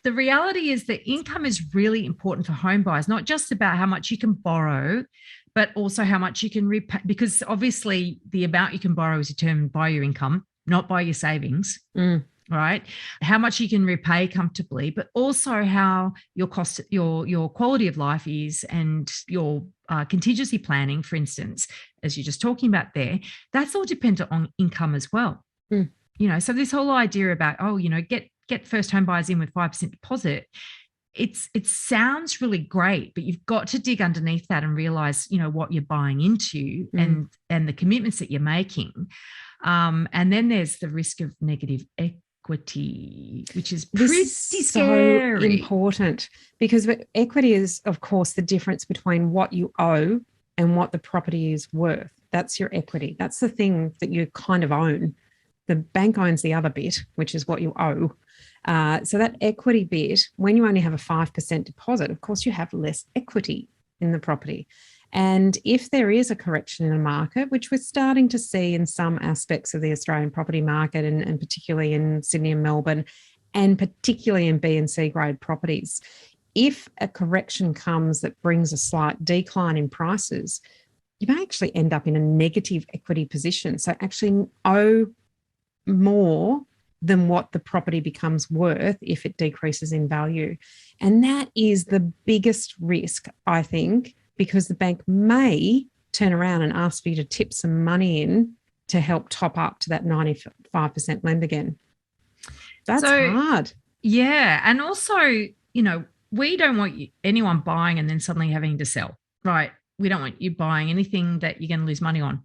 the reality is that income is really important for home buyers, not just about how much you can borrow, but also how much you can repay, because obviously the amount you can borrow is determined by your income, not by your savings. Right, how much you can repay comfortably, but also how your cost, your quality of life is, and your contingency planning, for instance, as you're just talking about there, that's all dependent on income as well. So this whole idea about get first home buyers in with 5% deposit, it sounds really great, but you've got to dig underneath that and realize what you're buying into, and the commitments that you're making. And then there's the risk of negative equity, which is pretty scary. So important, because equity is, of course, the difference between what you owe and what the property is worth. That's your equity. That's the thing that you kind of own. The bank owns the other bit, which is what you owe. So that equity bit, when you only have a 5% deposit, of course, you have less equity in the property. And if there is a correction in a market, which we're starting to see in some aspects of the Australian property market, and particularly in Sydney and Melbourne, and particularly in B and C grade properties, if a correction comes that brings a slight decline in prices, you may actually end up in a negative equity position. So actually owe more than what the property becomes worth if it decreases in value. And that is the biggest risk, I think, because the bank may turn around and ask for you to tip some money in to help top up to that 95% lend again. That's hard. Yeah. And also, we don't want anyone buying and then suddenly having to sell, right? We don't want you buying anything that you're going to lose money on.